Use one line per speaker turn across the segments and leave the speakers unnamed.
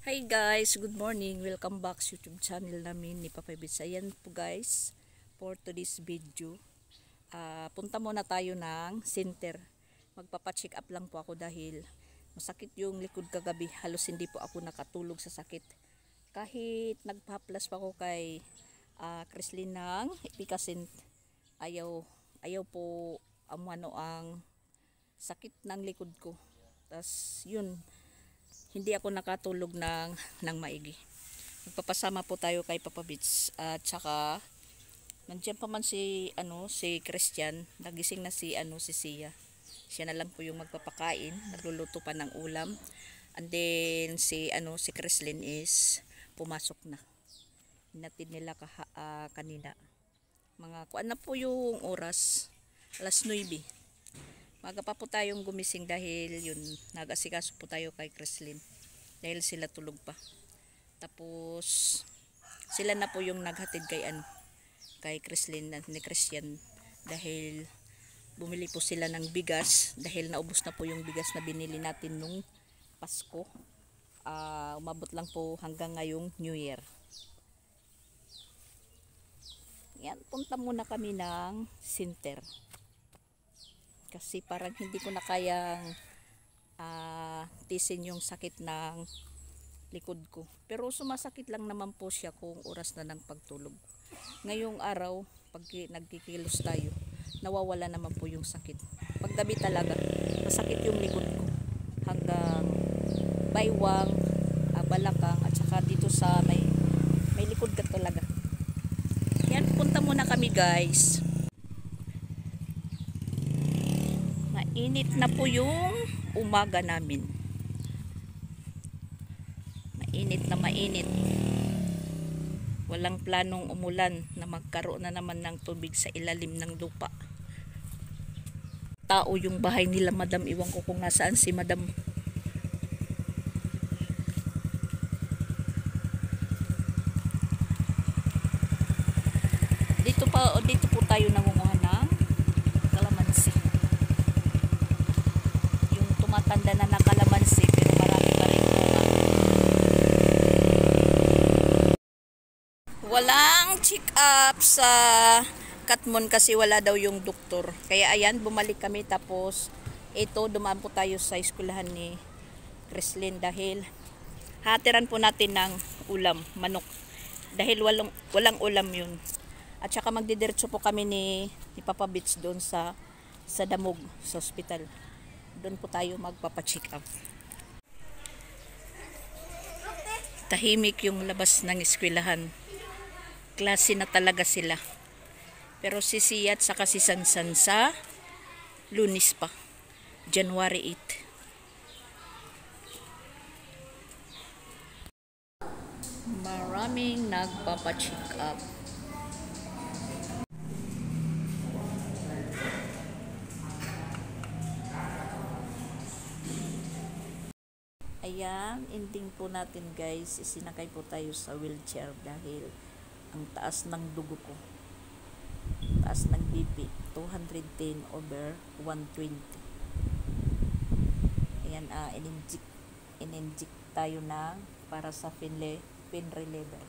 Hi guys, good morning. Welcome back sa YouTube channel namin ni Papa Bits. Ayan po guys, for today's video. Punta muna tayo ng center. Magpapacheck up lang po ako dahil masakit yung likod kagabi. Halos hindi po ako nakatulog sa sakit. Kahit nagpa-plus pa ako kay Chrislyn ng Epicacent, ayaw po ang sakit ng likod ko. Tas yun, hindi ako nakatulog ng maigi. Magpapasama po tayo kay Papa Bits at saka nandiyan pa man si Christian, nagising na si Sia. Siya na lang po yung magpapakain, nagluluto pa ng ulam. And then si Chrislyn is pumasok na. Hinatid nila kanina. Kuan na po yung oras, alas 9. Maga pa po tayong gumising dahil yun, nag-asikaso po tayo kay Chrislyn dahil sila tulog pa. Tapos sila na po yung naghatid kay Chrislyn ni Christian dahil bumili po sila ng bigas dahil naubos na po yung bigas na binili natin nung Pasko. Umabot lang po hanggang ngayong New Year. Yan, punta muna kami ng center. Kasi parang hindi ko na kayang tisin yung sakit ng likod ko. Pero sumasakit lang naman po siya kung oras na ng pagtulog. Ngayong araw, pag nagkikilos tayo, nawawala naman po yung sakit. Paggabi talaga, masakit yung likod ko. Hanggang baywang, balakang, at saka dito sa may likod ka talaga. Yan, punta muna kami guys. Mainit na po yung umaga namin. Mainit na mainit. Walang planong umulan na magkaroon na naman ng tubig sa ilalim ng lupa. Tao yung bahay nila Madam. Iwan ko kung nasaan si Madam. Dito po tayo nangunguha ng kalamansi. Matanda na kalamansi pero marami pa rin bunga. Walang check up sa Katmon kasi wala daw yung doktor. Kaya ayan, bumalik kami tapos ito, dumaan po tayo sa eskwelahan ni Chrislyn dahil hatiran po natin ng ulam, manok. Dahil walang ulam yun. At saka magdidiretso po kami ni Papa Bits doon sa Damog, sa hospital. Doon po tayo magpapacheck up. Tahimik yung labas ng eskwelahan. Klase na talaga sila. Pero si Sia at saka si Sansan sa Lunes pa. January 8. Maraming nagpapacheck up. Ayan, ending po natin guys, isinakay po tayo sa wheelchair dahil ang taas ng dugo ko. Taas ng BP, 210 over 120. Ayan, in-inject tayo para sa pain reliever.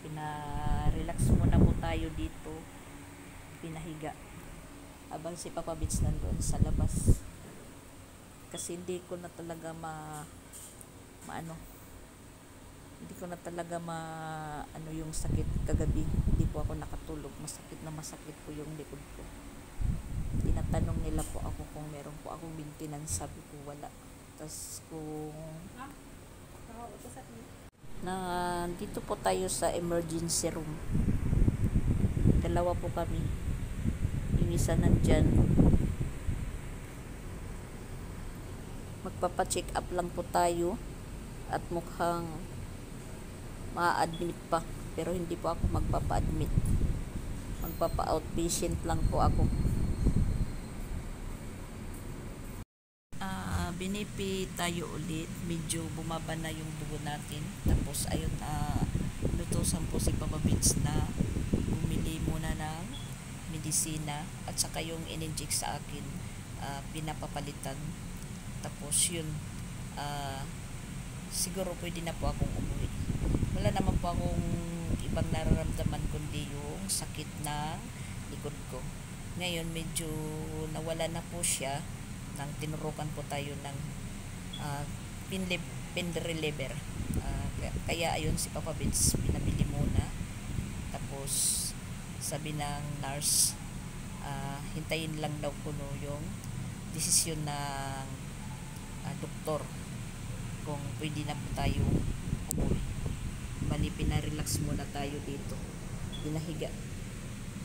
Pina-relax muna po tayo dito, pinahiga. Habang si Papa Bits nandun sa labas. Kasi hindi ko na talaga yung sakit kagabi. Hindi po ako nakatulog. Masakit po yung likod ko. Tinatanong nila po ako kung meron po akong maintenance. Sabi ko wala. Tapos dito po tayo sa emergency room. Dalawa po kami. Yung isa nandyan. Magpapa-check up lang po tayo at mukhang ma-admit pa pero hindi po ako magpapa-admit, magpapa-outpatient lang po ako. Binipi tayo ulit, medyo bumaba na yung dugo natin. Tapos ayun, lutusan po si Papa Bits na bumili muna ng medisina at saka yung in-inject sa akin pinapapalitan. Tapos yun, siguro pwede na po akong umuwi. Wala naman po akong ibang nararamdaman kundi yung sakit na likod ko. Ngayon medyo nawala na po siya nang tinurukan po tayo ng uh, pain reliever. Kaya ayun si Papa Vince pinabili muna. Tapos sabi ng nurse, hintayin lang daw po no yung desisyon ng doktor kung pwede na po tayo umuwi. Bali pinarelax muna tayo dito, pinahiga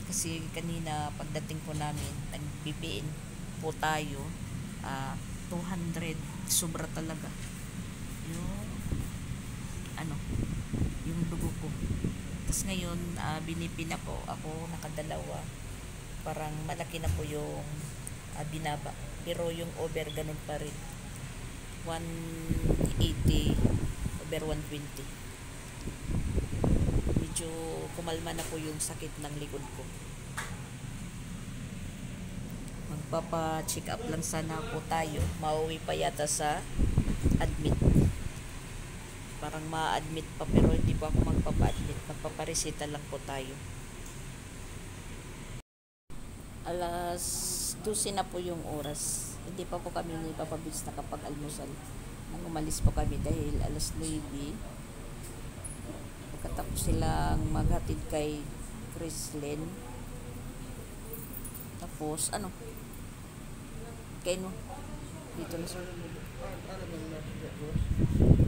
kasi kanina pagdating po namin nagbibiin po tayo, 200 sobra talaga yung yung dugo ko. Tapos ngayon binipi na po ako, nakadalawa, parang malaki na po yung binaba, pero yung over ganun pa rin, 180 over 120. Medyo kumalma na po yung sakit ng likod ko. Magpapa-check up lang sana po tayo. Mauwi pa yata sa admit. Parang ma-admit pa pero hindi po ako magpapa-admit. Magpaparesita lang po tayo. Alas 12 na po yung oras. Hindi pa po kami ni Papa Vince nakapag-almusal. Nang umalis po kami dahil alas 9. Pagkatapos silang maghatid kay Chrislyn. Tapos kay dito na sir.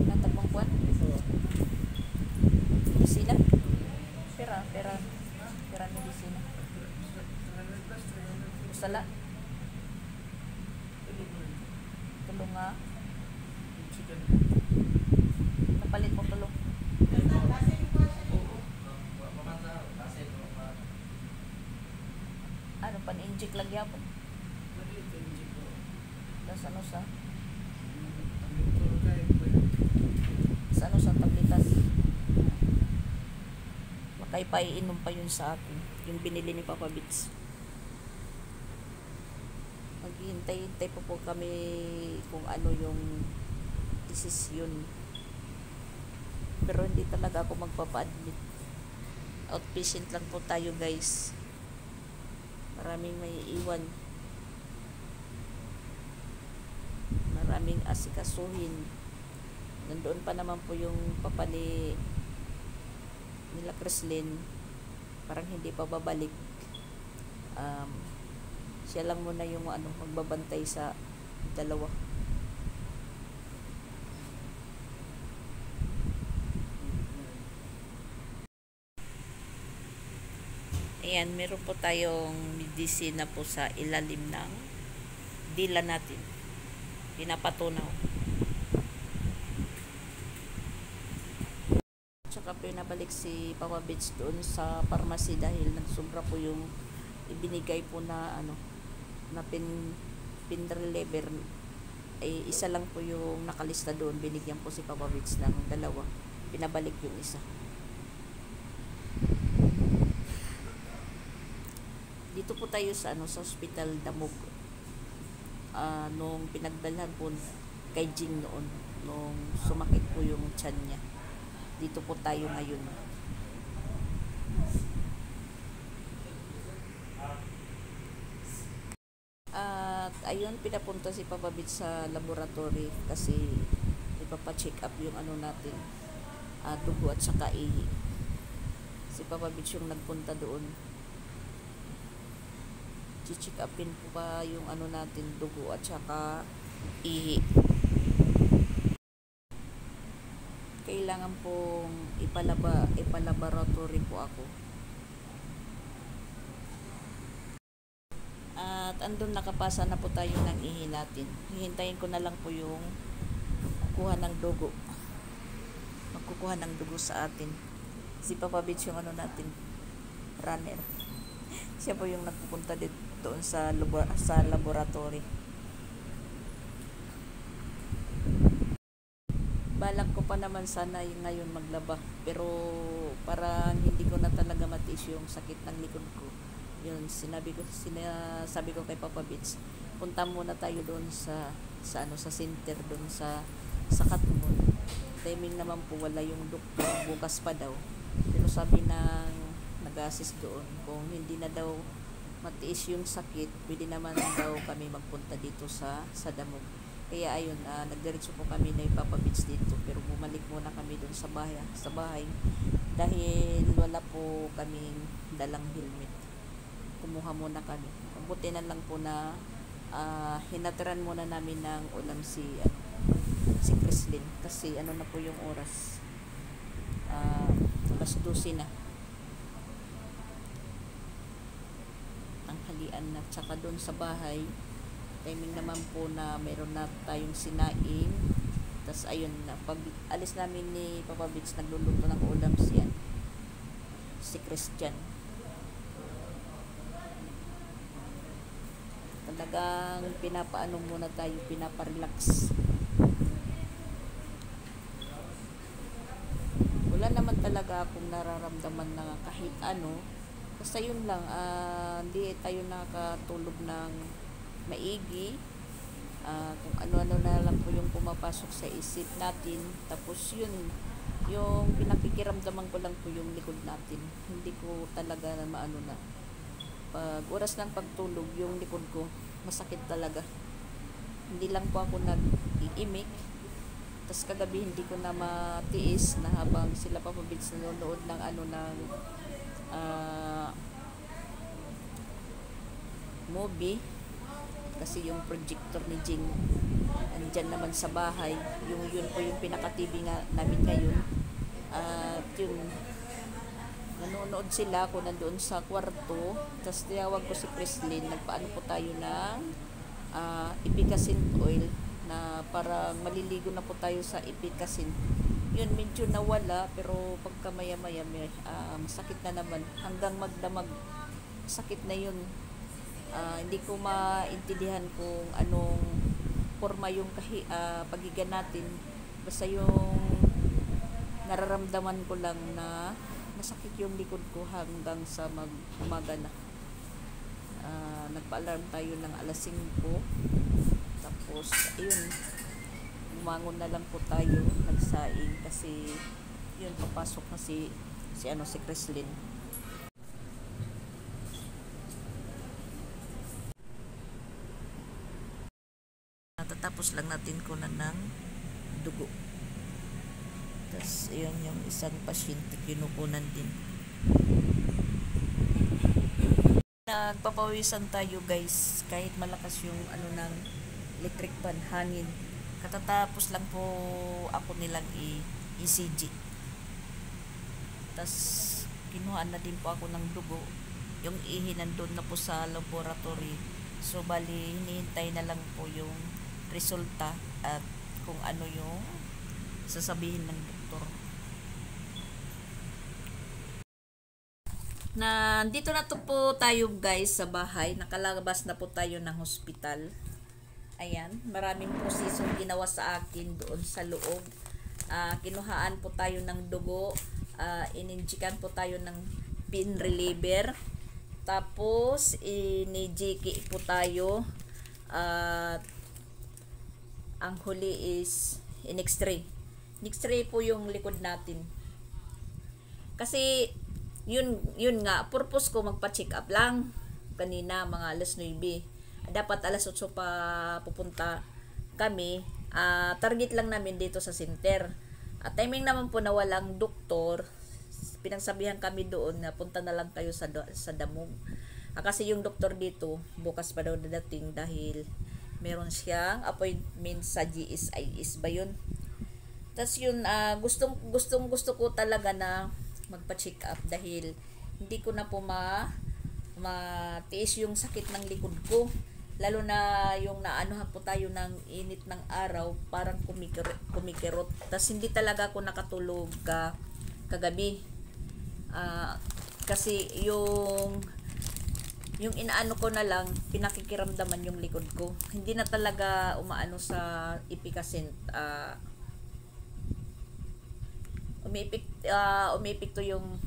Natagpang kuwan? Medisina? Pera medisina. Usala? Tulong nga. Napalit mo tulong. Pan-inject lang yapon. Tapos sa tablitas. Makaiinom pa yun sa akin. Yung binili ni Papa Vince. Maghihintay-hintay po kami kung ano yung desisyon. Pero hindi talaga ako magpapa-admit. Outpatient lang po tayo guys. Maraming may iwan. Maraming asikasuhin. Nandoon pa naman po yung papa nila Chrislyn. Parang hindi pa babalik. Siya lang muna yung magbabantay sa dalawa. Ayan, meron po tayong medisina po sa ilalim ng dila natin. Pinapatunaw. Tsaka pinabalik si Papa Vince doon sa pharmacy dahil nagsobra po yung ibinigay po na na pain reliever. Isa lang po yung nakalista doon. Binigyan po si Papa Vince ng dalawa. Pinabalik yung isa. Dito po tayo sa sa Hospital Damog. Nung pinagdalhan po kay Jing noon, nung sumakit po yung tiyan niya. Dito po tayo ngayon. At ayun, pinapunta si Papa Vince sa laboratory kasi ipapa-check up yung natin, dugo at saka ihi. Si Papa Vince yung nagpunta doon. I-check upin po pa yung natin, dugo at saka ihi. Kailangan pong ipalaboratory po ako. At andun nakapasa na po tayo ng ihi natin. Hihintayin ko na lang po yung kukuha ng dugo. Magkukuha ng dugo sa atin. Si Papa Vince yung natin, runner. Siya po yung nagpupunta doon sa laboratory. Balak ko pa naman sana yung ngayon maglaba, pero parang hindi ko na talaga matiis yung sakit ng likod ko. Yun, sinabi ko kay Papa Vince, punta muna tayo doon sa center doon sa sa Katmon. Timing naman po wala yung doktor, bukas pa daw. Pero sabi ng nag-assist doon, kung hindi na daw matiis yung sakit, pwede naman daw kami magpunta dito sa Damog. Kaya ayun, nagdiretso po kami na ipapabits dito, pero bumalik muna kami doon sa bahay dahil wala po kaming dalang helmet. Kumuha muna kami. Buti na lang po na hinatiran muna namin ng ulam si Chrislyn kasi ano na po yung oras, alas 12 na ang halian na. Tsaka doon sa bahay timing naman po na meron na tayong sinaing. Tas ayun na, pag alis namin ni Papa Bits, nagluluto ng ulam si Christian. Talagang pinapaano muna tayo, pinaparelax. Wala naman talaga akong nararamdaman na kahit ano. Basta yun lang, hindi tayo nakatulog ng maigi. Kung ano-ano na lang po yung pumapasok sa isip natin. Tapos yun, yung pinakikiramdaman ko lang po yung likod natin. Hindi ko talaga na maano na. Pag oras ng pagtulog, yung likod ko masakit talaga. Hindi lang po ako nag-iimik. Tapos kagabi hindi ko na matiis na habang sila Papa Bits nanonood ng movie. Kasi yung projector ni Jing andyan naman sa bahay. Yun po yung pinaka-TV nga namin ngayon. At yun, nanonood sila ako nandoon sa kwarto. Tapos tiyawag ko si Chrislyn, nagpaano po tayo ng Epicacin oil na para maliligo na po tayo sa Epicacin. Yun, medyo nawala, pero pagka maya-maya masakit na naman. Hanggang magdamag, sakit na yun. Hindi ko maintindihan kung anong forma yung paghiga natin. Basta yung nararamdaman ko lang na masakit yung likod ko hanggang sa umaga na. Nagpa-alarm tayo ng alas 5. Tapos ayun, umangon na lang po tayo, nagsaing kasi yun, papasok na si Chrislyn. Natatapos lang natin kunan ng dugo. Tapos ayun, yung isang pasyente kinukunan din. Nagpapawisan tayo guys, kahit malakas yung ng electric fan, hangin. Katatapos lang po ako nilang ECG. Tapos kinuhaan na din po ako ng dugo. Yung ihi nandun na po sa laboratory. So bali, hinihintay na lang po yung resulta at kung ano yung sasabihin ng doktor. Dito na to po tayo guys sa bahay. Nakalabas na po tayo ng hospital. Ayan, maraming prosesong ginawa sa akin doon sa loob. Kinuhaan po tayo ng dugo, ininjikan po tayo ng pain reliever. Tapos inijiki po tayo. Ang huli is in-x-ray. In-x-ray po yung likod natin. Kasi yun nga, purpose ko magpa-check up lang. Kanina mga alas 9. Dapat alas 8 pa pupunta kami. Target lang namin dito sa center. Timing naman po na walang doktor. Pinagsabihan kami doon na punta na lang kayo sa Damog. Kasi yung doktor dito bukas pa daw dadating dahil meron siyang appointment sa GSIS ba yun. Tapos yun, gusto ko talaga na magpa-check up dahil hindi ko na po matiis yung sakit ng likod ko. Lalo na yung naanohan po tayo ng init ng araw, parang kumikirot. Tapos hindi talaga ako nakatulog kagabi. Kasi yung inaano ko na lang, pinakikiramdaman yung likod ko. Hindi na talaga umaano sa Epicacin. Umipik to yung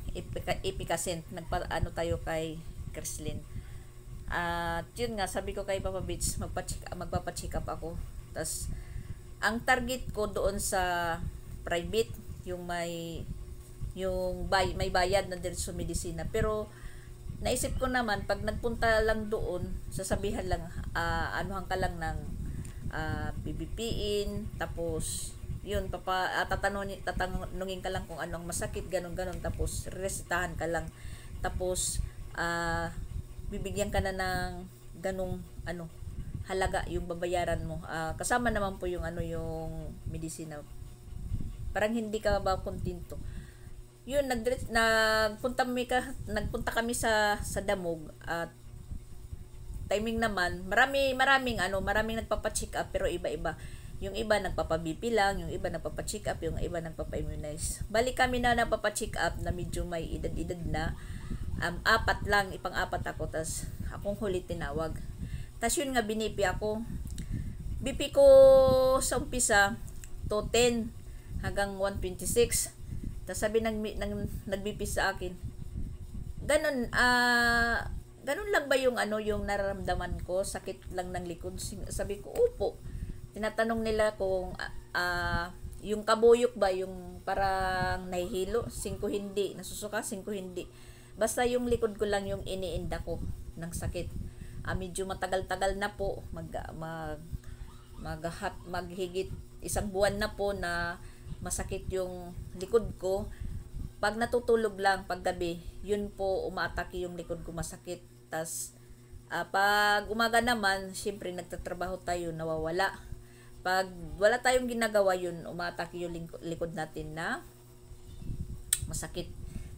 Epicacin. Nagpaano tayo kay Chrislyn. Yun nga, sabi ko kay Papa Bits, magpapacheck up ako. Tapos ang target ko doon sa private, yung may bayad na diretso medisina. Pero naisip ko naman, pag nagpunta lang doon, sasabihan lang, anuhan ka lang ng BBPin, tapos yun, tatanungin ka lang kung anong masakit, ganun ganon, tapos resetahan ka lang, tapos bibigyan ka na ng ganung halaga yung babayaran mo. Kasama naman po yung yung medisina. Parang hindi ka ba kontento. Yun, nagpunta kami sa Damog, at timing naman, maraming nagpapa-check up, pero iba-iba. Yung iba nagpapa-BP lang, yung iba nagpapa-check up, yung iba nagpapa-immunize. Balik kami na nagpapa-check up na medyo may edad-edad na. Apat lang, ipang-apat ako, tas akong huli tinawag. Tas yun nga, binipi ako. BP ko sa umpisa, 210 hanggang 126. Tas sabi nag-BP sa akin, ganun lang ba yung yung nararamdaman ko? Sakit lang ng likod. Sabi ko, upo. Tinatanong nila kung yung kabuyok ba, yung parang nahihilo, 5 hindi, nasusuka, 5 hindi. Basta yung likod ko lang yung iniinda ko ng sakit. Medyo matagal-tagal na po, maghigit 1 buwan na po na masakit yung likod ko. Pag natutulog lang pag gabi, yun po umaatake yung likod ko, masakit. Tas pag umaga naman, syempre nagtatrabaho tayo, nawawala. Pag wala tayong ginagawa, yun umaatake yung likod natin na masakit.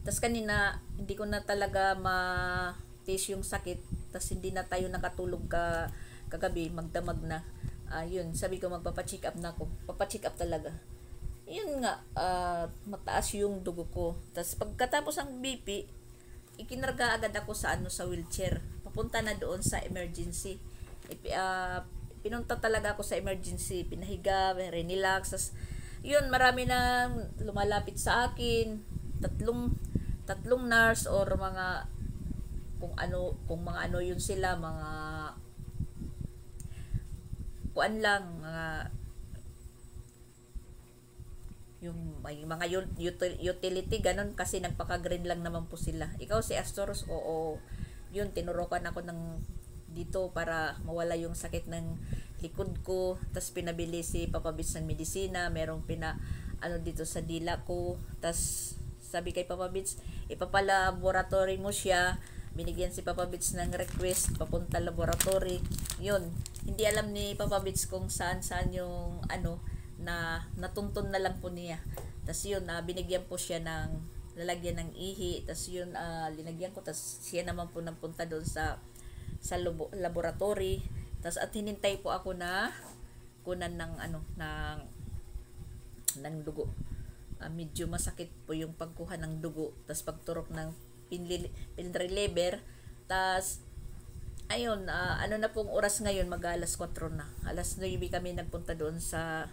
Tas kanina hindi ko na talaga ma-taste yung sakit, tas hindi na tayo nakatulog kagabi, magdamag na. Yun, sabi ko magpapa-check up na ako. Papa-check up talaga. Yun nga, mataas yung dugo ko. Tas pagkatapos ng BP, ikinarga agad ako sa sa wheelchair. Papunta na doon sa emergency. Pinunta talaga ako sa emergency, pinahiga, relax. Tas yun, marami na lumalapit sa akin. Tatlong nurse or mga kung mga yun sila, mga kuan lang, mga yung may mga utility, ganun, kasi nagpaka-green lang naman po sila. Ikaw si Astoros, oo, yun, tinurukan ako ng dito para mawala yung sakit ng likod ko. Tas pinabili si Papa Bits ng medisina, merong dito sa dila ko. Tas sabi kay Papa Bits, ipapalaboratory mo siya. Binigyan si Papa Bits ng request, papunta laboratory. Yun, hindi alam ni Papa Bits kung saan yung na natuntun na lang po niya. Tas yun, binigyan po siya ng lalagyan ng ihi. Tas yun, linagyan ko. Tas siya naman po nagpunta doon sa laboratory. Tas at hinintay po ako na kunan ng dugo. Medyo masakit po yung pagkuha ng dugo. Tas pagturok ng pin reliever. Tas ayun, na pong oras ngayon, mag-alas 4 na. Alas 9 kami nagpunta doon sa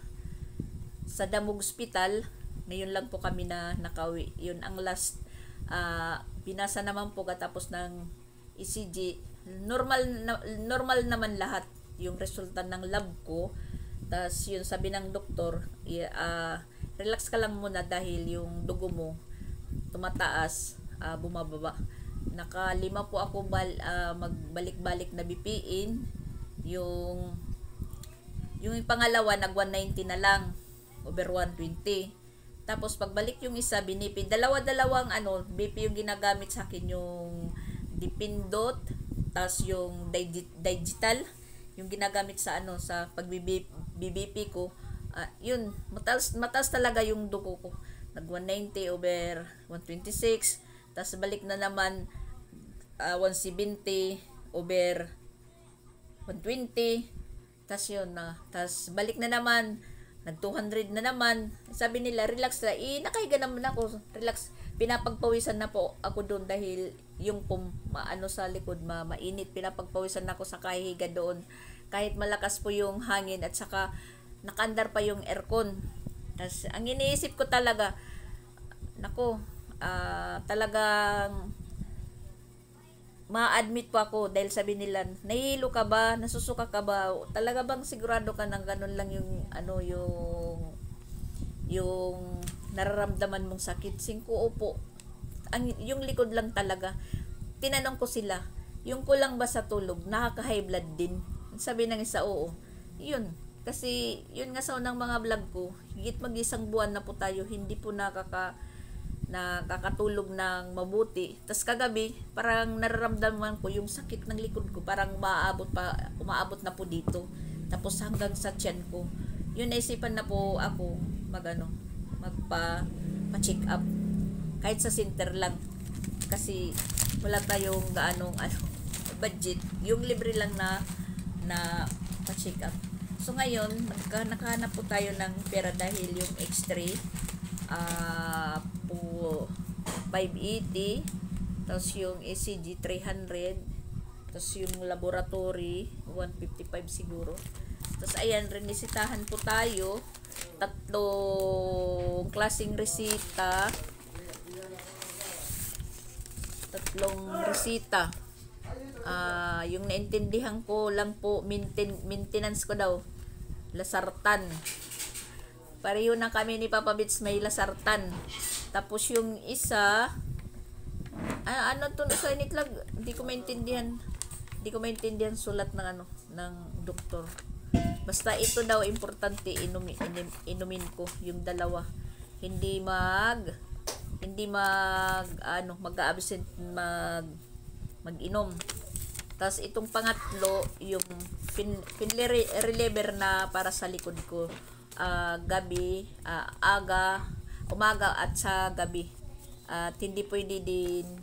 Damog Hospital. Ngayon lang po kami na nakauwi. Yun ang last. Pinasa naman po katapos ng ECG. Normal naman lahat yung resulta ng lab ko. Tas yun, sabi ng doktor, relax ka lang muna dahil yung dugo mo tumataas, bumababa. Naka-5 po ako magbalik-balik na BPin. Yung pangalawa, nag-190 na lang over 120. Tapos pagbalik yung isa, binipid. Dalawa-dalawang BP yung ginagamit sa akin, yung Dipindot, tapos yung digital, yung ginagamit sa sa pag-BBP ko. Yun, mataas talaga yung dugo ko. Nag 190 over 126. Tapos balik na naman 170 over 120. Tapos yun na. Tapos balik na naman, nag 200 na naman. Sabi nila, relax lang. Nakahiga naman ako. Relax. Pinapagpawisan na po ako doon dahil yung sa likod mainit. Pinapagpawisan na ako sa kahiga doon. Kahit malakas po yung hangin at saka nakaandar pa yung aircon. Tapos ang iniisip ko talaga, talagang ma-admit po ako dahil sabi nila, nahihilo ka ba? Nasusuka ka ba? Talaga bang sigurado ka ng ganun lang yung ano yung nararamdaman mong sakit? Singko, opo. Yung likod lang talaga. Tinanong ko sila, yung kulang ba sa tulog? Nakaka-high blood din. Sabi ng isa, oo. Yun. Kasi yun nga sa unang mga vlog ko, higit mag-isang buwan na po tayo, hindi po nakakatulog ng mabuti. Tapos kagabi, parang nararamdaman ko yung sakit ng likod ko, parang umaabot na po dito. Tapos hanggang sa tiyan ko. Yun, naisipan na po ako magpa-check up. Kahit sa center lang. Kasi wala tayong budget. Yung libre lang na pa-check up. So ngayon, nakahanap po tayo ng pera dahil yung X-ray po 580, tapos yung ECG 300, tapos yung laboratory 155 siguro. Tapos ayan, renisitahan po tayo, tatlong klaseng resita, yung naintindihan ko lang po, maintenance ko daw, lasartan. Pareho na kami ni Papa Bits, may lasartan. Tapos yung isa, ano to sa initlag, hindi ko maintindihan sulat ng ng doktor. Basta ito daw importante inumin ko yung dalawa. Hindi mag-absent mag-inom. Tapos itong pangatlo, yung reliever na para sa likod ko. Gabi, umaga at sa gabi. At hindi pwede din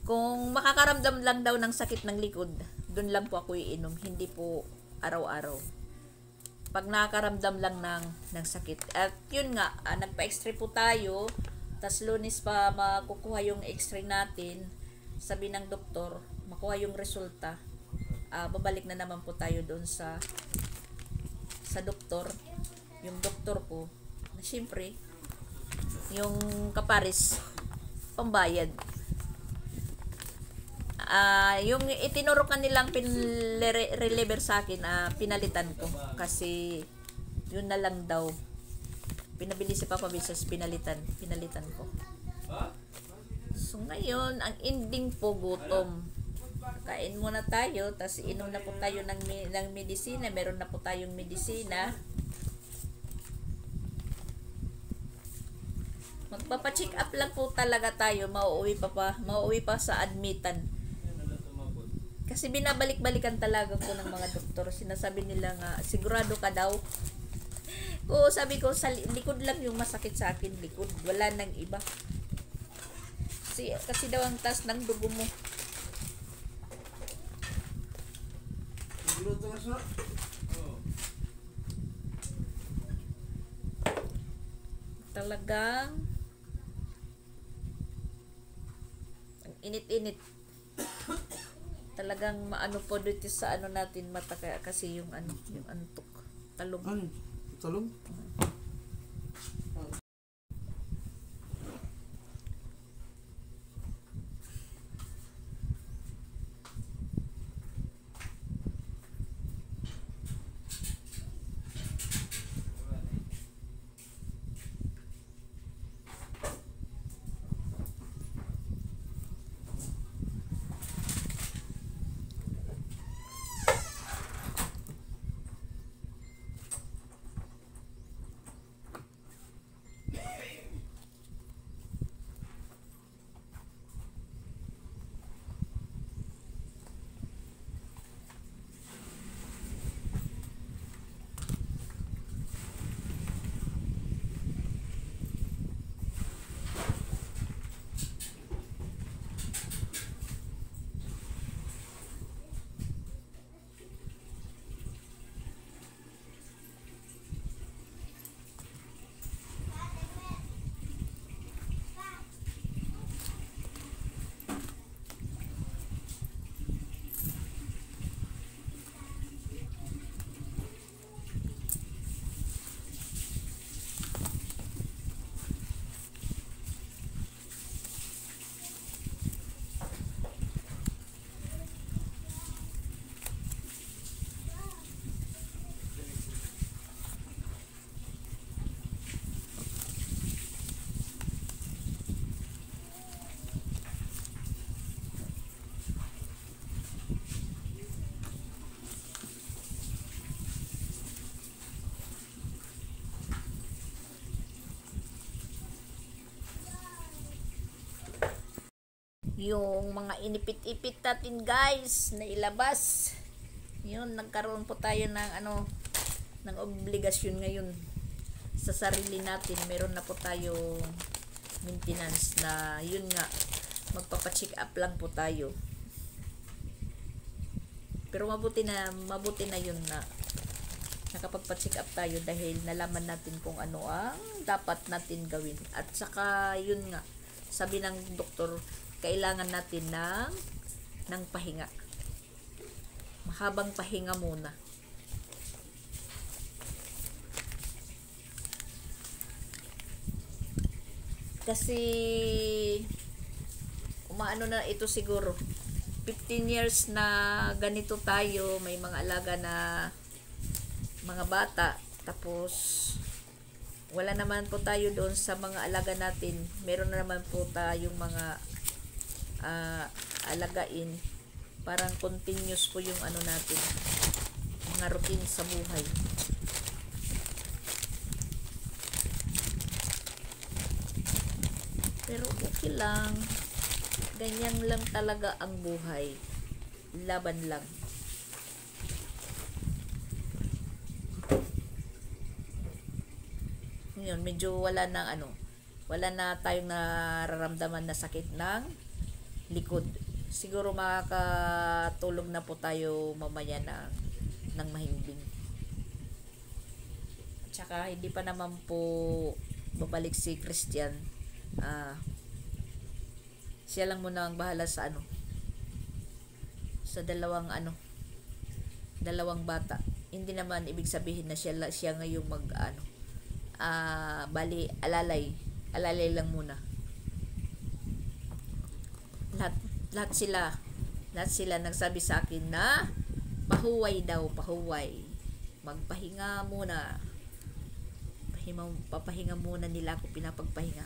kung makakaramdam lang daw ng sakit ng likod, doon lang po ako iinom, hindi po araw-araw. Pag nakakaramdam lang ng sakit. At yun nga, nagpa-x-ray po tayo, tas Lunes pa makukuha yung x-ray natin. Sabi ng doktor, makuha yung resulta, babalik na naman po tayo doon sa doktor, yung doktor ko, na syempre, yung kaparis, pambayad. Yung itinurukan nilang reliever sa akin, pinalitan ko. Kasi, yun na lang daw. Pinabili si Papa Bisas, pinalitan ko. So, ngayon, ang ending po, gutom. Kain muna tayo, tas inom na po tayo ng medisina. Meron na po tayong medisina. Magpapa-check up lang po talaga tayo. Mauuwi pa sa admitan. Kasi binabalik-balikan talaga ko ng mga doktor. Sinasabi nila nga, sigurado ka daw. Oo, sabi ko, sa likod lang yung masakit sa akin. Likod, wala nang iba. Kasi daw ang taas ng dugo mo. Talagang ang init-init. Talagang maano po dito sa natin mata, kasi yung antok. Talong.
Talong?
yung mga inipit-ipit natin guys na ilabas. Yun, nagkaroon po tayo ng ng obligasyon ngayon sa sarili natin. Meron na po tayong maintenance na yun nga, magpapacheck up lang po tayo. Pero mabuti na yun na nakapagpa-check up tayo dahil nalaman natin kung ano ang dapat natin gawin. At saka yun nga, sabi ng doktor, kailangan natin ng pahinga. Mahabang pahinga muna. Kasi umaano na ito siguro 15 years na ganito tayo, may mga alaga na mga bata, tapos wala naman po tayo doon sa mga alaga natin. Meron na naman po tayong mga alagain. Parang continuous po yung natin, mga routine sa buhay. Pero okay lang, ganyan lang talaga ang buhay, laban lang. Yun, medyo wala na tayong nararamdaman na sakit ng likod. Siguro makakatulog na po tayo mamaya ng mahimbing. At saka hindi pa naman po babalik si Christian. Siya lang muna ang bahala sa sa dalawang bata. Hindi naman ibig sabihin na siya ngayong bali alalay lang muna. Lahat sila nagsabi sa akin na pahuway, magpahinga muna. Papahinga muna nila ako, pinapagpahinga.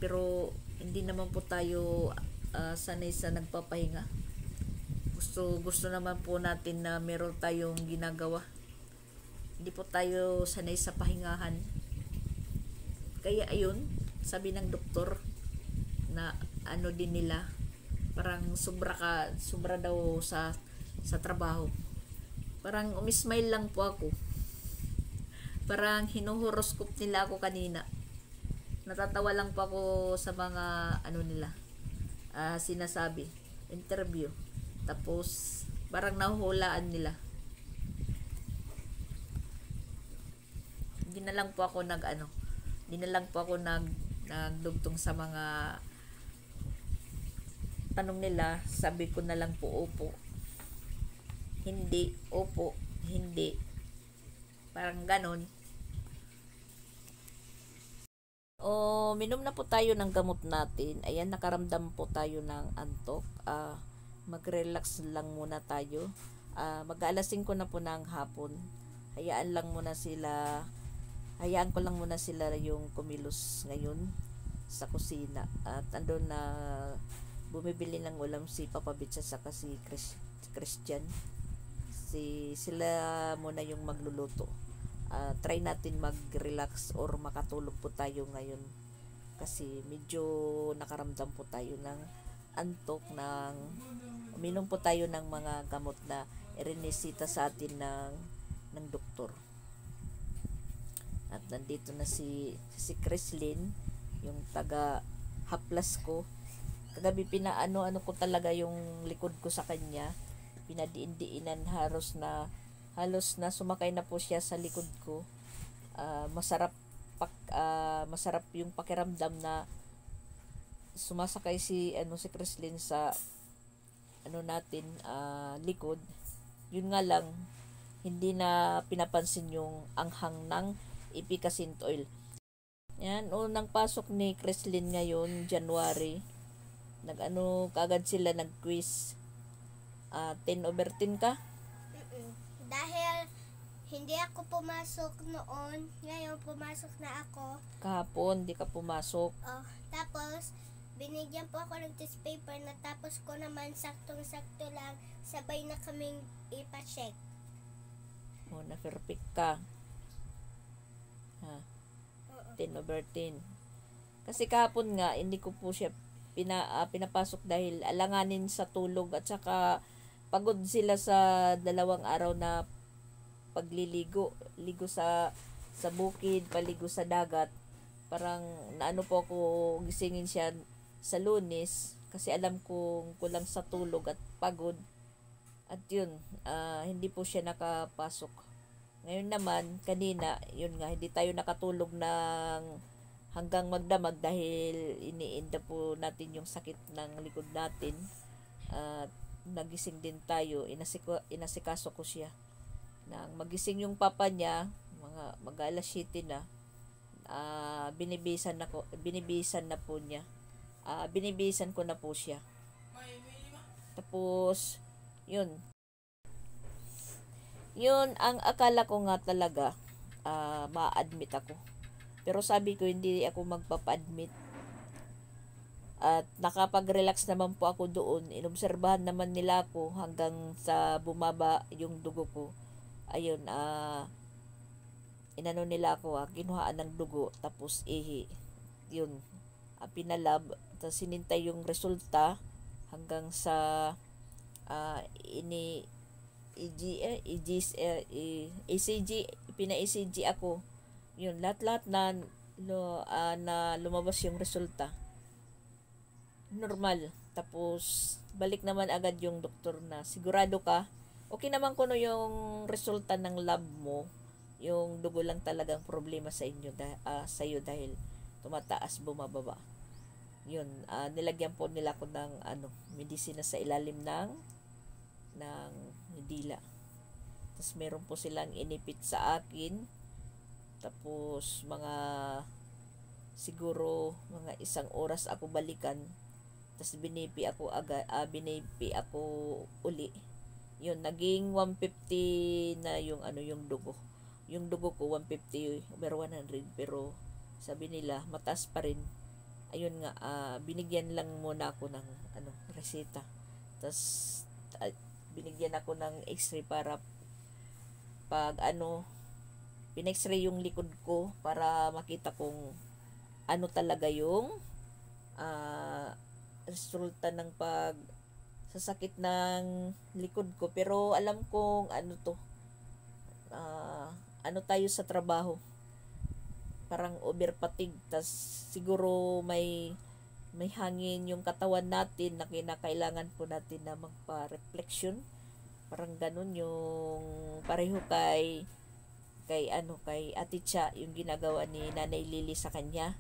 Pero hindi naman po tayo sanay sa nagpapahinga. Gusto naman po natin na meron tayong ginagawa. Hindi po tayo sanay sa pahingahan. Kaya ayun, sabi ng doktor na din nila, parang sobra daw sa trabaho. Parang umismile lang po ako. Parang hinuhoroscope nila ako kanina. Natatawa lang po ako sa mga nila, sinasabi, interview. Tapos parang nahuhulaan nila. Hindi na lang po ako nagdugtong sa mga tanong nila. Sabi ko na lang po opo, hindi, opo, hindi, parang ganon. Minom na po tayo ng gamot natin. Ayan, nakaramdam po tayo ng antok. Mag-relax lang muna tayo. Mag-aalas 5 na po ng hapon. Hayaan ko lang muna sila yung kumilos ngayon sa kusina. At andun na bumibili ng ulam si Papa Bitsa saka si Christian. Sila muna yung magluluto. Try natin mag-relax or makatulog po tayo ngayon. Kasi medyo nakaramdam po tayo ng antok, uminom po tayo ng mga gamot na irinisita sa atin ng doktor. At nandito na si Chrislyn, yung taga haplas ko. Kagabi pinaano ko talaga yung likod ko sa kanya. Pinadiin-diinan, halos na sumakay na po siya sa likod ko. Masarap yung pakiramdam na sumasakay si Chrislyn sa natin, likod. Yun nga lang, hindi na pinapansin yung anghang ng Epicacint oil. Yan, unang pasok ni Chrislyn ngayon, January. Kagad sila nag-quiz. 10/10 ka?
Dahil hindi ako pumasok noon, ngayon pumasok na ako.
Kahapon, di ka pumasok.
Tapos, binigyan po ako ng test paper, natapos ko naman saktong-sakto lang, sabay na kaming ipa-check.
Na-perfect ka. 10/10. Kasi kahapon nga, hindi ko po siya pinapasok dahil alanganin sa tulog at saka pagod sila sa 2 araw na pagliligo, ligo sa bukid, paligo sa dagat. Parang naano po ako gisingin siya sa Lunes kasi alam kong kulang sa tulog at pagod. At yun, hindi po siya nakapasok. Ngayon naman, kanina, yun nga, hindi tayo nakatulog ng hanggang magdamag dahil iniinda po natin yung sakit ng likod natin. At nagising din tayo, inasikaso ko siya. Nang magising yung papa niya, mga mag-alas 7 na, binibisan na po niya. Binibisan ko na po siya. Tapos, yun. Yun, ang akala ko nga talaga, ma-admit ako. Pero sabi ko, hindi ako magpapa-admit. At nakapag-relax naman po ako doon. Inobserbahan naman nila ako hanggang sa bumaba yung dugo ko. Ayun, inano nila ako, kinuhaan ng dugo, tapos ihi. Yun, pinalab, tapos sinintay yung resulta hanggang sa ECG, pina-ECG ako. Yun, lahat-lahat na lumabas yung resulta. Normal. Tapos, balik naman agad yung doktor na, sigurado ka? Okay naman kuno yung resulta ng lab mo. Yung dugo lang talagang problema sa inyo, sa'yo dahil tumataas, bumababa. Yun, nilagyan po nila ko ng medisina sa ilalim ng dila. Tapos meron po silang inipit sa akin. Tapos siguro mga 1 oras ako balikan. Tapos binipi ako uli. Yun, naging 150 na yung yung dugo. Yung dugo ko 150 over 100, pero sabi nila mataas pa rin. Ayun nga, binigyan lang muna ako ng reseta. Tapos binigyan ako ng x-ray para pag pin-x-ray yung likod ko para makita kung ano talaga yung resulta ng sasakit ng likod ko. Pero alam kong tayo sa trabaho, parang over fatigue, tas siguro may hangin yung katawan natin na kinakailangan po natin na magpa-reflection. Parang ganun yung pareho kay Ate Cha, yung ginagawa ni Nanay Lily sa kanya,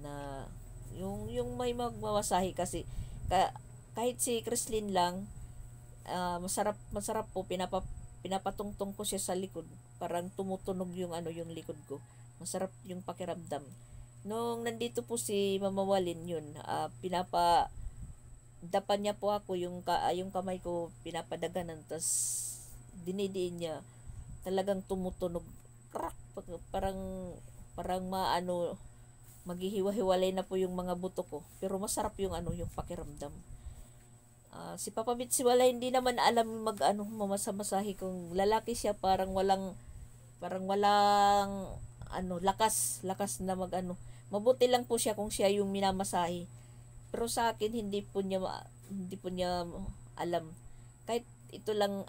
na yung may magmawasahe kasi kahit si Chrislyn lang, masarap po, pinapatungtong ko siya sa likod, parang tumutunog yung yung likod ko, masarap yung pakiramdam. Nung nandito po si Mama Walin, yun, dapan niya po ako, yung kamay ko pinapadaganan, tas dinidiin niya, talagang tumutunog, crack, parang maghihiwa-hiwalay na po yung mga buto ko, pero masarap yung yung pakiramdam. Si Papa Mitzi wala, hindi naman alam mamasa-masahe. Kung lalaki siya, parang walang lakas na mabuti lang po siya kung siya yung minamasahe. Pero sa akin, hindi po niya alam. Kahit ito lang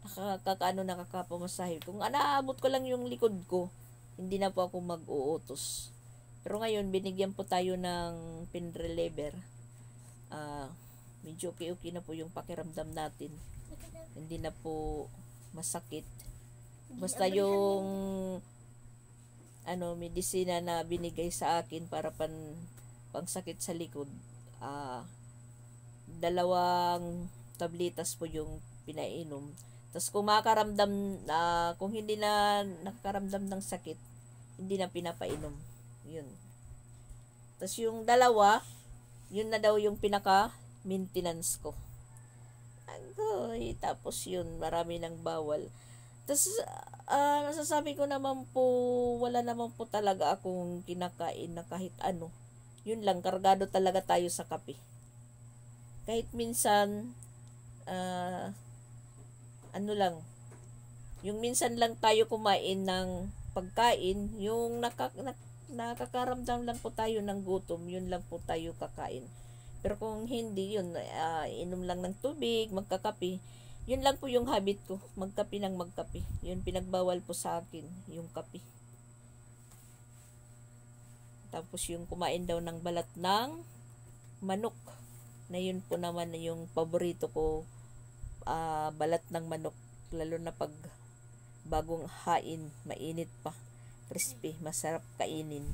nakakapamasahe. Kung naabot ko lang yung likod ko, hindi na po ako mag-uutos. Pero ngayon, binigyan po tayo ng pain reliever. Medyo okay na po yung pakiramdam natin. Hindi na po masakit. Basta yung medisina na binigay sa akin para pangsakit sa likod, 2 tablitas po yung pinainom. Tapos kung kung hindi na nakakaramdam ng sakit, hindi na pinapainom. Yun. Tapos yung 2, yun na daw yung pinaka-maintenance ko. Tapos yun, marami ng bawal. Tapos, nasasabi ko naman po, wala naman po talaga akong kinakain na kahit ano. Yun lang, kargado talaga tayo sa kape. Kahit minsan, yung minsan lang tayo kumain ng pagkain, yung nakakaramdam lang po tayo ng gutom, yun lang po tayo kakain. Pero kung hindi, yun, inom lang ng tubig, magkakape. Yun lang po yung habit ko, magkape ng magkape. Yun pinagbawal po sa akin, yung kape. Tapos yung kumain daw ng balat ng manok. Na yun po naman yung paborito ko, balat ng manok. Lalo na pag bagong hain, mainit pa. Crispy, masarap kainin.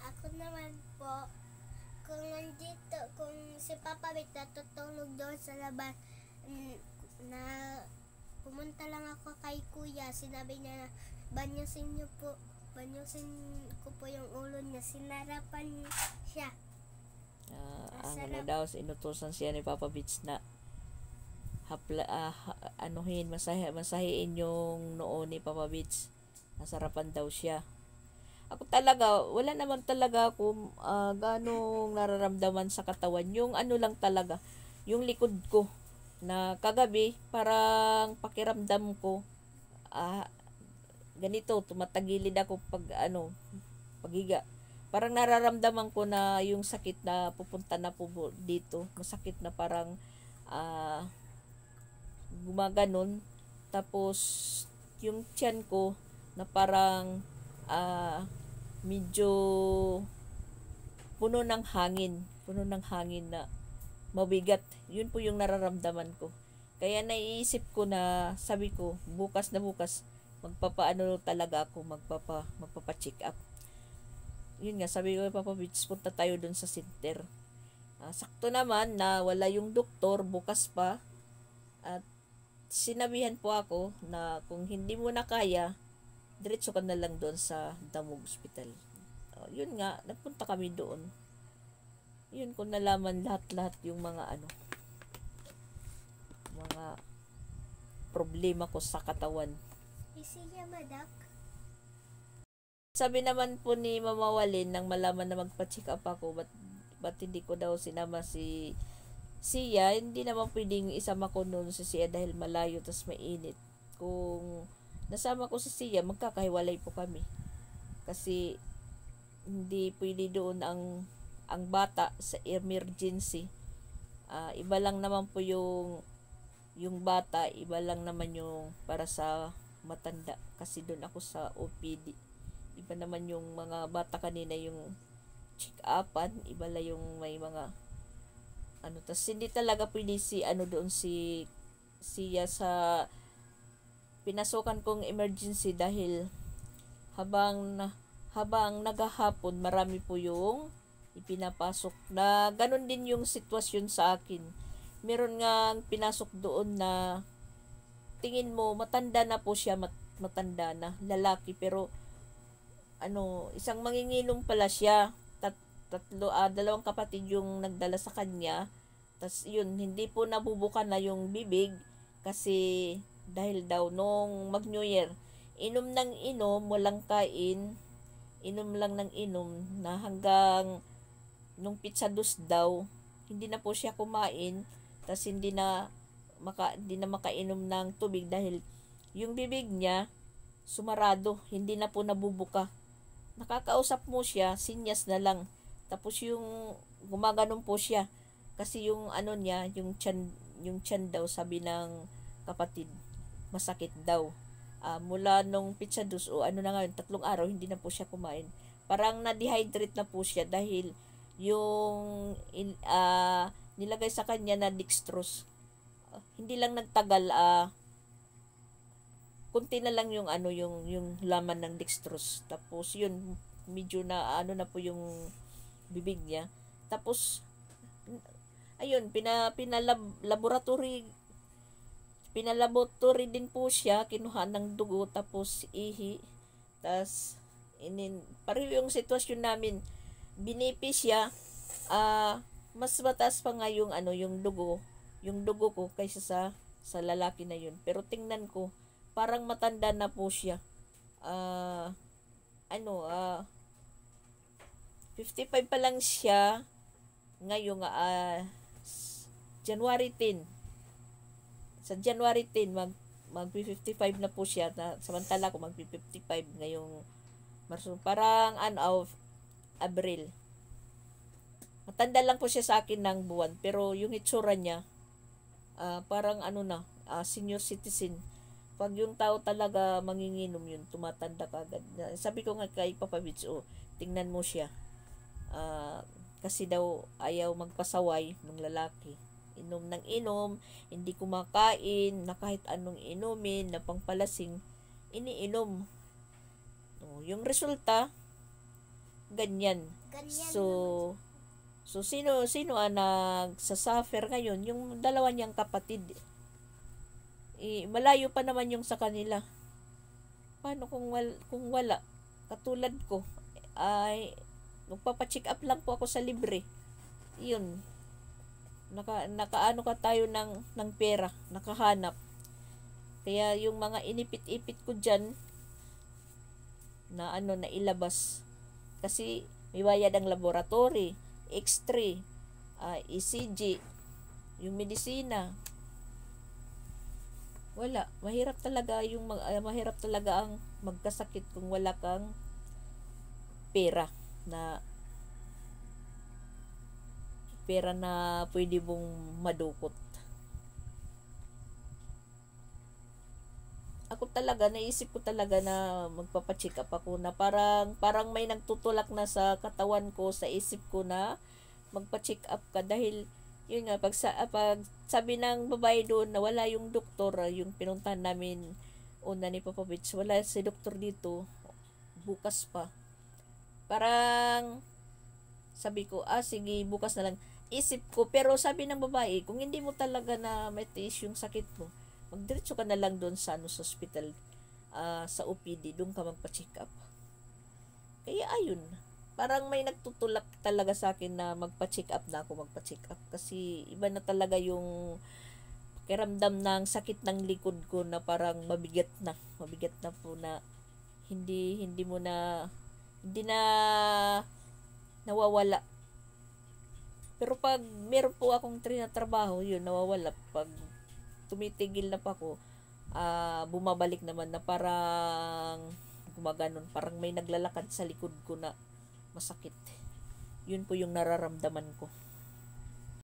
Ako naman po, kung nandito, kung si Papa Vic natutulog doon sa labas, na pumunta lang ako kay Kuya, sinabi niya na banyusin ko po yung ulo niya, sinarapan siya.
Ano daw, inutusan siya ni Papa Beach na masahiin yung noo ni Papa Beach. Nasarapan daw siya. Ako talaga, wala naman talaga akong ganong nararamdaman sa katawan. Yung ano lang talaga, yung likod ko na kagabi, parang pakiramdam ko, ganito, tumatagilid ako paghiga. Parang nararamdaman ko na yung sakit na pupunta na po dito. Masakit na parang gumaganon. Tapos, yung tiyan ko na parang medyo puno ng hangin na mabigat. Yun po yung nararamdaman ko. Kaya naiisip ko na, sabi ko, bukas magpapaano talaga ako, magpapa-check up. Yun nga, sabi ko, Papa Beach, punta tayo dun sa center. Sakto naman na wala yung doktor, bukas pa. At sinabihan po ako na kung hindi mo na kaya, diretso ka na lang doon sa Damog Hospital. Yun nga, nagpunta kami doon. Yun ko nalaman lahat-lahat yung mga problema ko sa katawan.
Isiya ba, Doc?
Sabi naman po ni Mama Walin nang malaman na magpa-check up ako, ba't hindi ko daw sinama si Siya, hindi naman pwedeng isama ko noon si Siya dahil malayo tas mainit. Kung nasama ko si Siya, magkakahiwalay po kami. Kasi hindi pwede doon ang bata sa emergency. Iba lang naman po yung bata, iba lang naman yung para sa matanda. Kasi doon ako sa OPD. Iba naman yung mga bata kanina yung check-upan, iba lang yung may mga tas hindi talaga pwede doon siya sa pinasukan kong emergency dahil habang naghahapon marami po yung ipinapasok na ganun din yung sitwasyon sa akin. Meron nga pinasok doon na tingin mo matanda na po siya, matanda na lalaki, pero isang manginginom pala siya. Dalawang kapatid yung nagdala sa kanya. Tas yun, hindi po nabubukan na yung bibig kasi dahil daw nung mag New Year, inom ng inom, walang kain, inom lang ng inom na hanggang nung pizza dos daw, hindi na po siya kumain, tas hindi na makainom ng tubig dahil yung bibig niya sumarado, hindi na po nabubuka. Nakakausap mo siya, sinyas na lang. Tapos yung gumaganon po siya kasi yung niya, yung tiyan daw, sabi ng kapatid, masakit daw. Mula nung pizza dos na nga 3 araw hindi na po siya kumain. Parang na-dehydrate na po siya dahil yung nilagay sa kanya na dextrose. Hindi lang nagtagal, kunti na lang yung yung laman ng dextrose. Tapos yun, medyo na na po yung bibig niya. Tapos ayun, pinalaboratory din po siya, kinuha ng dugo, tapos ihi. Tas pareho yung sitwasyon namin. Binipi siya, mas mataas pa nga yung yung dugo ko kaysa sa lalaki na yun. Pero tingnan ko, parang matanda na po siya. 55 pa lang siya ngayong January 10. Sa January 10 mag-55 na po siya, samantala ko mag-55 ngayong Marso, parang Abril. Matanda lang po siya sa akin ng buwan, pero yung itsura niya, parang ano na, senior citizen. Pag yung tao talaga manginginom yun, tumatanda kagad. Sabi ko nga kay Papa Bits, tingnan mo siya. Kasi daw ayaw magpasaway ng lalaki. Inom ng inom, hindi kumakain, na kahit anong inumin, na pangpalasing, iniinom. Yung resulta, ganyan.
Ganyan
So, sino ang nagsasuffer ngayon? Yung dalawa niyang kapatid. Malayo pa naman yung sa kanila. Paano kung wala? Katulad ko, ay magpapacheck up lang po ako sa libre. Yun. Nakaano ka tayo ng pera, nakahanap. Kaya yung mga inipit-ipit ko diyan na na ilabas. Kasi may bayad ang laboratory, X-ray, ECG, yung medisina. Wala, mahirap talaga ang magkasakit kung wala kang pera na pwede mong madukot. Ako talaga, naisip ko talaga na magpapacheck up ako na parang may nagtutulak na sa katawan ko, sa isip ko na magpa-check up ka dahil yun nga, pag sabi ng babae doon na wala yung doktor, yung pinuntahan namin una ni Papa Bits, wala si doktor dito, bukas pa. Parang sabi ko, sige, bukas na lang. Isip ko, pero sabi ng babae, kung hindi mo talaga na matiis yung sakit mo, magdiretso ka na lang doon sa sa hospital, sa OPD, doon ka magpa-check up. Kaya ayun, parang may nagtutulak talaga sa akin na magpa-check up kasi iba na talaga yung kiramdam ng sakit ng likod ko na parang mabigat na po na hindi na nawawala. Pero pag meron po akong trinatrabaho, yun, nawawala. Pag tumitigil na pa ako, bumabalik naman na parang gumaganon. Parang may naglalakad sa likod ko na masakit. Yun po yung nararamdaman ko.